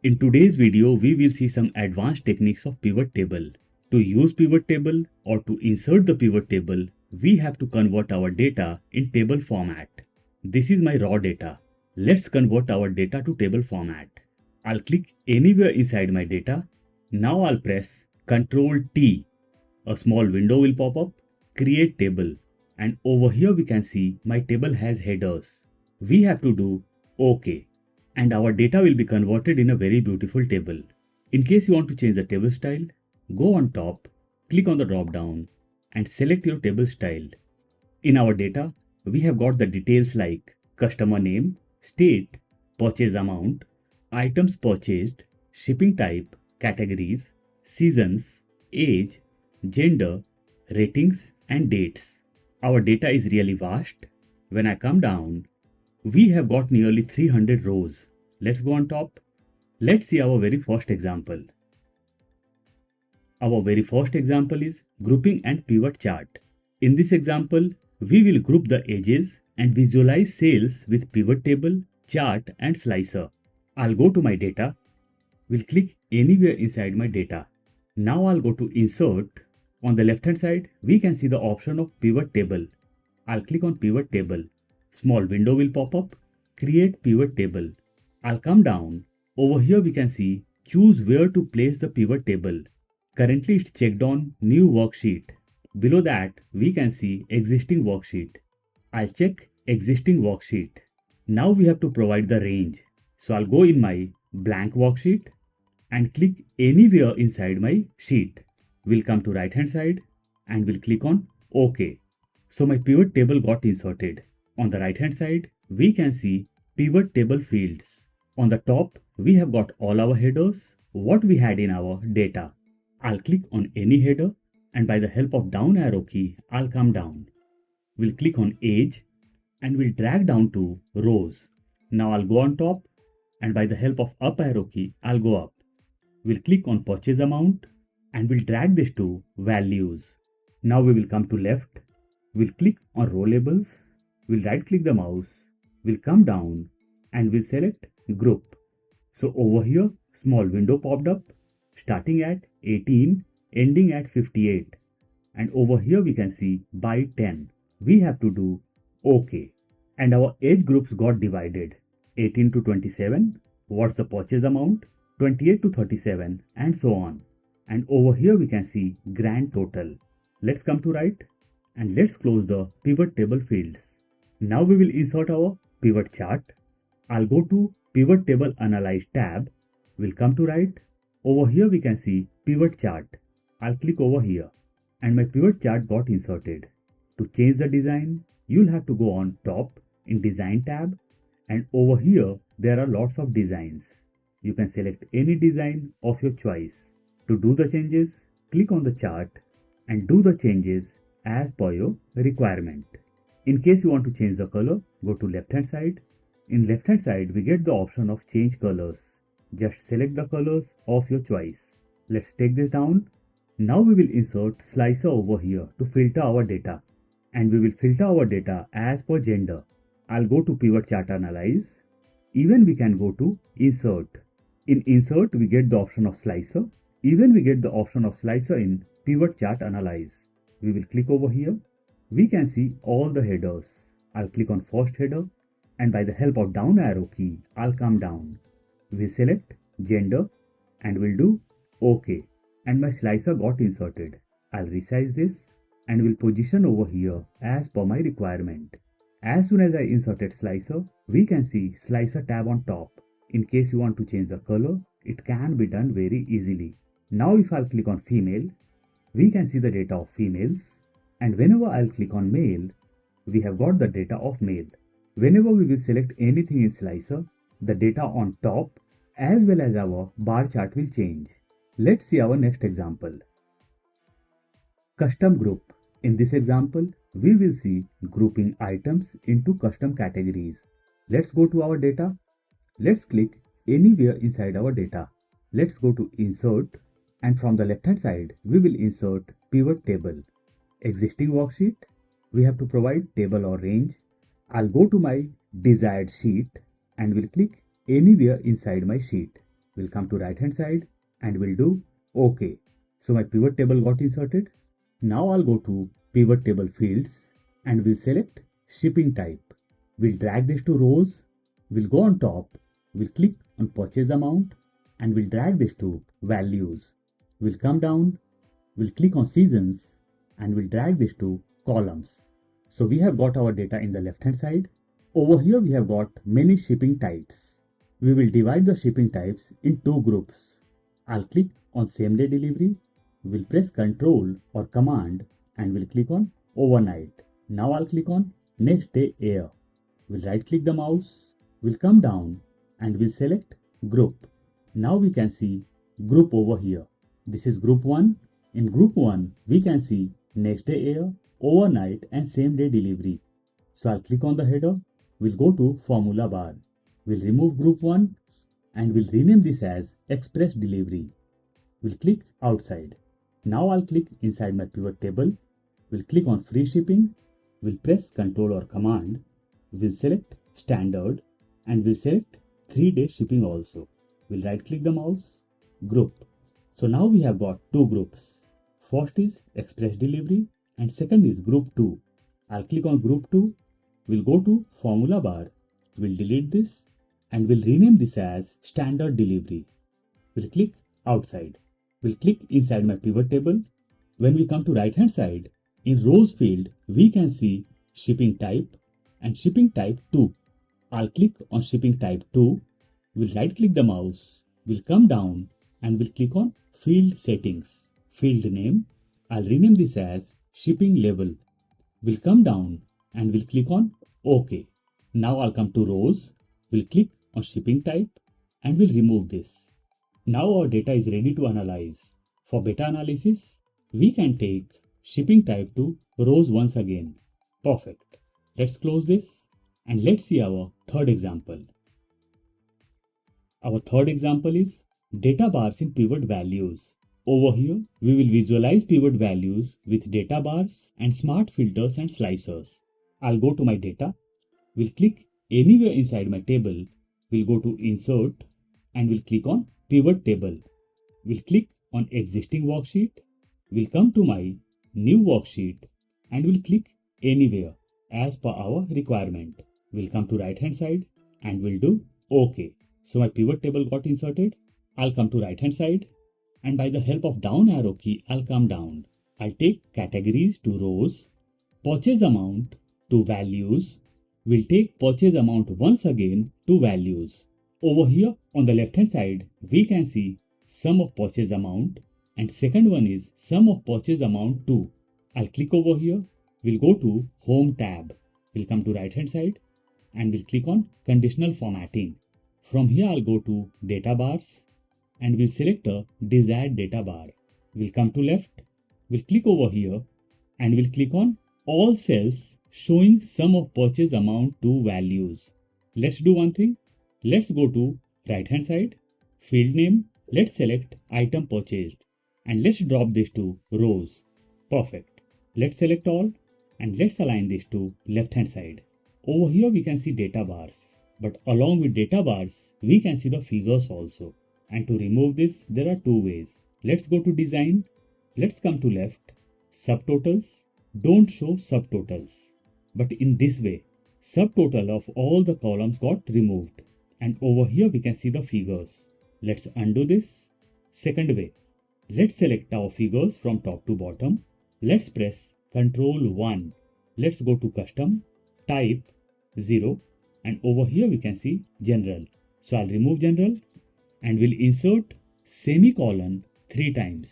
In today's video, we will see some advanced techniques of pivot table. To use pivot table or to insert the pivot table, we have to convert our data in table format. This is my raw data. Let's convert our data to table format. I'll click anywhere inside my data. Now I'll press Ctrl T. A small window will pop up, create table. And over here we can see my table has headers. We have to do OK. And our data will be converted in a very beautiful table. In case you want to change the table style, go on top, click on the drop down and select your table style. In our data, we have got the details like customer name, state, purchase amount, items purchased, shipping type, categories, seasons, age, gender, ratings and dates. Our data is really vast. When I come down, we have got nearly 300 rows. Let's go on top. Let's see our very first example. Our very first example is grouping and pivot chart. In this example, we will group the edges and visualize sales with pivot table, chart and slicer. I'll go to my data. We'll click anywhere inside my data. Now I'll go to insert. On the left hand side, we can see the option of pivot table. I'll click on pivot table. Small window will pop up, create pivot table. I'll come down. Over here we can see choose where to place the pivot table. Currently it's checked on new worksheet. Below that we can see existing worksheet. I'll check existing worksheet. Now we have to provide the range. So I'll go in my blank worksheet and click anywhere inside my sheet. We'll come to right hand side and we'll click on OK. So my pivot table got inserted. On the right hand side, we can see pivot table fields. On the top, we have got all our headers, what we had in our data. I'll click on any header and by the help of down arrow key, I'll come down. We'll click on age and we'll drag down to rows. Now I'll go on top and by the help of up arrow key, I'll go up. We'll click on purchase amount and we'll drag this to values. Now we will come to left. We'll click on row labels. We'll right click the mouse, we'll come down and we'll select group. So over here, small window popped up, starting at 18, ending at 58. And over here we can see by 10. We have to do OK. And our age groups got divided. 18 to 27, what's the purchase amount? 28 to 37 and so on. And over here we can see grand total. Let's come to right and let's close the pivot table fields. Now we will insert our pivot chart. I'll go to Pivot Table Analyze tab. We'll come to right. Over here we can see pivot chart. I'll click over here and my pivot chart got inserted. To change the design, you'll have to go on top in Design tab and over here there are lots of designs. You can select any design of your choice. To do the changes, click on the chart and do the changes as per your requirement. In case you want to change the color, go to left hand side. In left hand side, we get the option of change colors. Just select the colors of your choice. Let's take this down. Now we will insert slicer over here to filter our data. And we will filter our data as per gender. I'll go to pivot chart analyze. Even we can go to insert. In insert, we get the option of slicer. Even we get the option of slicer in pivot chart analyze. We will click over here. We can see all the headers. I'll click on first header and by the help of down arrow key, I'll come down. We'll select gender and we'll do OK. And my slicer got inserted. I'll resize this and will position over here as per my requirement. As soon as I inserted slicer, we can see slicer tab on top. In case you want to change the color, it can be done very easily. Now if I'll click on female, we can see the data of females. And whenever I'll click on male, we have got the data of male. Whenever we will select anything in slicer, the data on top as well as our bar chart will change. Let's see our next example. Custom group. In this example, we will see grouping items into custom categories. Let's go to our data. Let's click anywhere inside our data. Let's go to insert and from the left hand side, we will insert pivot table. Existing worksheet, we have to provide table or range. I'll go to my desired sheet and will click anywhere inside my sheet. We'll come to right hand side and we'll do OK. So my pivot table got inserted. Now I'll go to pivot table fields and we'll select shipping type. We'll drag this to rows. We'll go on top. We'll click on purchase amount and we'll drag this to values. We'll come down. We'll click on seasons and we'll drag this to columns. So we have got our data in the left hand side. Over here we have got many shipping types. We will divide the shipping types in two groups. I'll click on same day delivery. We'll press Ctrl or Command and we'll click on overnight. Now I'll click on next day air. We'll right click the mouse. We'll come down and we'll select group. Now we can see group over here. This is group 1. In group 1 we can see next day air, overnight and same day delivery. So I'll click on the header. We'll go to formula bar. We'll remove group 1 and we'll rename this as express delivery. We'll click outside. Now I'll click inside my pivot table. We'll click on free shipping. We'll press Ctrl or Command. We'll select standard and we'll select 3-day shipping also. We'll right click the mouse, group. So now we have got two groups. First is express delivery and second is group 2. I'll click on group 2. We'll go to formula bar. We'll delete this and we'll rename this as standard delivery. We'll click outside. We'll click inside my pivot table. When we come to right hand side, in rows field, we can see shipping type and shipping type 2. I'll click on shipping type 2. We'll right click the mouse. We'll come down and we'll click on field settings. Field name. I'll rename this as shipping level. We'll come down and we'll click on OK. Now I'll come to rows. We'll click on shipping type and we'll remove this. Now our data is ready to analyze. For beta analysis, we can take shipping type to rows once again. Perfect. Let's close this and let's see our third example. Our third example is data bars in pivot values. Over here, we will visualize pivot values with data bars and smart filters and slicers. I'll go to my data. We'll click anywhere inside my table. We'll go to insert and we'll click on pivot table. We'll click on existing worksheet. We'll come to my new worksheet and we'll click anywhere as per our requirement. We'll come to right hand side and we'll do OK. So my pivot table got inserted. I'll come to right hand side and by the help of down arrow key, I'll come down. I'll take categories to rows, purchase amount to values. We'll take purchase amount once again to values. Over here on the left hand side, we can see sum of purchase amount and second one is sum of purchase amount 2. I'll click over here. We'll go to home tab. We'll come to right hand side and we'll click on conditional formatting. From here I'll go to data bars and we'll select a desired data bar. We'll come to left. We'll click over here and we'll click on all cells showing sum of purchase amount to values. Let's do one thing. Let's go to right hand side, field name. Let's select item purchased and let's drop this to rows. Perfect. Let's select all and let's align this to left hand side. Over here we can see data bars, but along with data bars we can see the figures also. And to remove this there are two ways. Let's go to design. Let's come to left. Subtotals. Don't show subtotals. But in this way, subtotal of all the columns got removed. And over here we can see the figures. Let's undo this. Second way. Let's select our figures from top to bottom. Let's press Ctrl 1. Let's go to custom, type 0 and over here we can see general. So I'll remove general and we'll insert semicolon 3 times.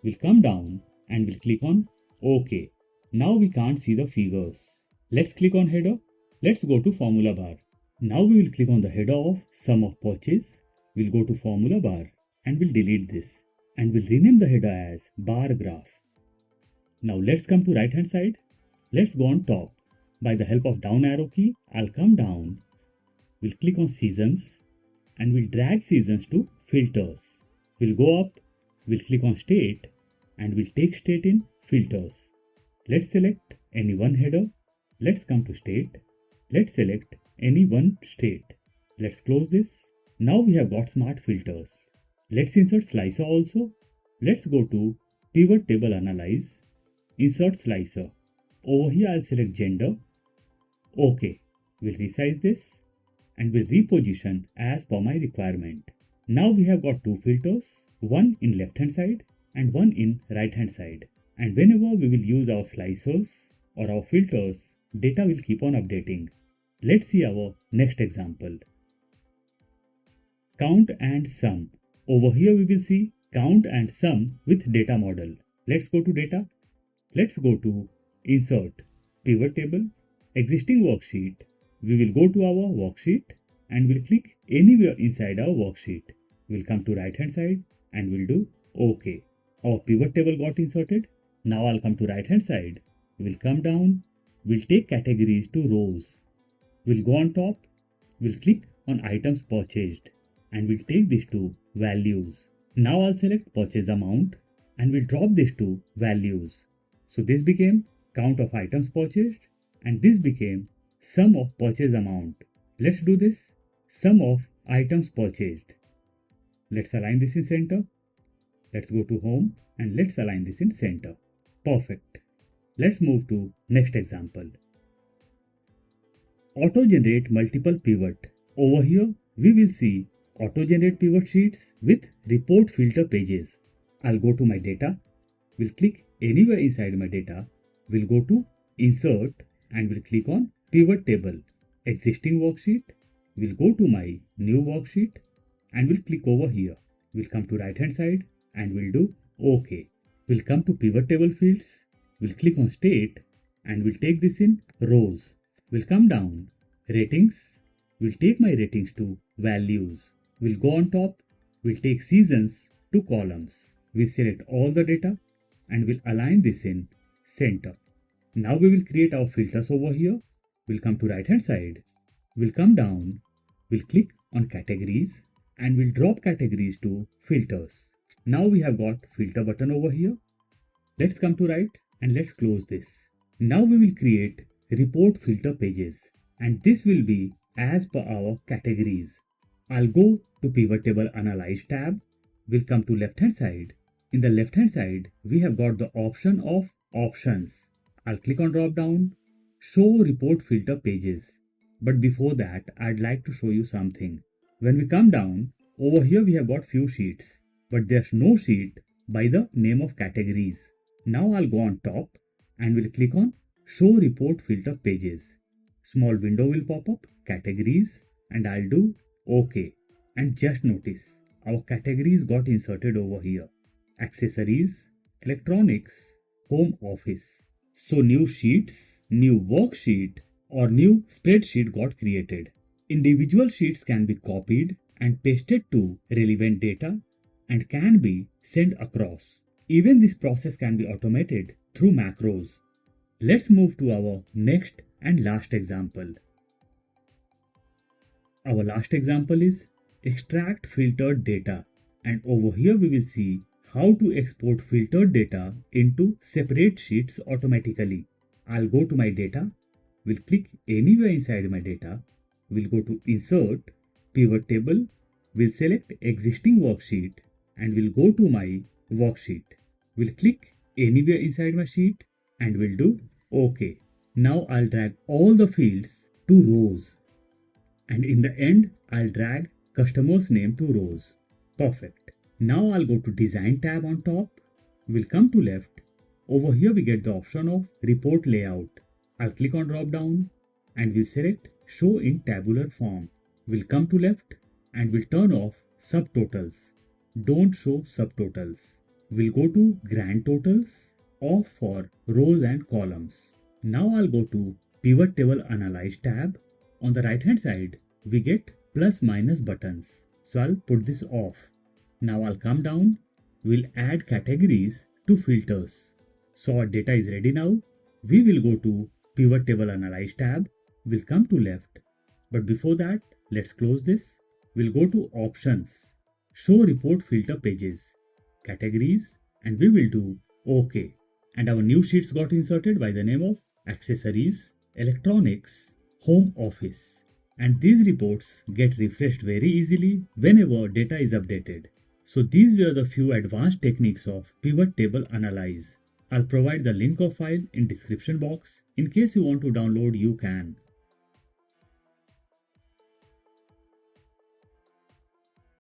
We'll come down and we'll click on OK. Now we can't see the figures. Let's click on header. Let's go to formula bar. Now we will click on the header of sum of purchase. We'll go to formula bar and we'll delete this and we'll rename the header as bar graph. Now let's come to right hand side. Let's go on top. By the help of down arrow key, I'll come down. We'll click on seasons and we'll drag seasons to filters. We'll go up, we'll click on state and we'll take state in filters. Let's select any one header. Let's come to state. Let's select any one state. Let's close this. Now we have got smart filters. Let's insert slicer also. Let's go to Pivot Table Analyze, Insert Slicer. Over here I'll select gender. OK. We'll resize this and will reposition as per my requirement. Now we have got two filters, one in left hand side and one in right hand side. And whenever we will use our slicers or our filters, data will keep on updating. Let's see our next example. Count and sum. Over here we will see count and sum with data model. Let's go to data. Let's go to insert pivot table, existing worksheet. We will go to our worksheet and we'll click anywhere inside our worksheet. We'll come to right hand side and we'll do OK. Our pivot table got inserted. Now I'll come to right hand side. We'll come down. We'll take categories to rows. We'll go on top. We'll click on items purchased and we'll take this to values. Now I'll select purchase amount and we'll drop this to values. So this became count of items purchased and this became sum of purchase amount. Let's do this. Sum of items purchased. Let's align this in center. Let's go to home and let's align this in center. Perfect. Let's move to next example. Auto-generate multiple pivot. Over here we will see auto-generate pivot sheets with report filter pages. I'll go to my data. We'll click anywhere inside my data. We'll go to insert and we'll click on pivot table. Existing worksheet. We'll go to my new worksheet and we'll click over here. We'll come to right hand side and we'll do OK. We'll come to pivot table fields. We'll click on state and we'll take this in rows. We'll come down ratings. We'll take my ratings to values. We'll go on top. We'll take seasons to columns. We'll select all the data and we'll align this in center. Now we will create our filters over here. We'll come to right hand side. We'll come down. We'll click on categories and we'll drop categories to filters. Now we have got filter button over here. Let's come to right and let's close this. Now we will create report filter pages and this will be as per our categories. I'll go to Pivot Table Analyze tab. We'll come to left hand side. In the left hand side, we have got the option of options. I'll click on drop down, show report filter pages. But before that, I'd like to show you something. When we come down, over here we have got few sheets, but there's no sheet by the name of categories. Now I'll go on top and we'll click on show report filter pages. Small window will pop up, categories, and I'll do OK. And just notice, our categories got inserted over here. Accessories, electronics, home office. So new sheets, new worksheet or new spreadsheet got created. Individual sheets can be copied and pasted to relevant data and can be sent across. Even this process can be automated through macros. Let's move to our next and last example. Our last example is extract filtered data, and over here we will see how to export filtered data into separate sheets automatically. I'll go to my data, we'll click anywhere inside my data, we'll go to insert, pivot table, we'll select existing worksheet and we'll go to my worksheet. We'll click anywhere inside my sheet and we'll do OK. Now I'll drag all the fields to rows. And in the end, I'll drag customer's name to rows. Perfect. Now I'll go to design tab on top. We'll come to left. Over here we get the option of report layout. I'll click on drop down and we'll select show in tabular form. We'll come to left and we'll turn off subtotals. Don't show subtotals. We'll go to grand totals, off for rows and columns. Now I'll go to pivot table analyze tab. On the right hand side, we get plus minus buttons. So I'll put this off. Now I'll come down. We'll add categories to filters. So our data is ready now. We will go to pivot table analyze tab. We'll come to left. But before that, let's close this. We'll go to options. Show report filter pages. Categories, and we will do OK. And our new sheets got inserted by the name of accessories, electronics, home office. And these reports get refreshed very easily whenever data is updated. So these were the few advanced techniques of pivot table analyze. I'll provide the link of file in description box. In case you want to download, you can.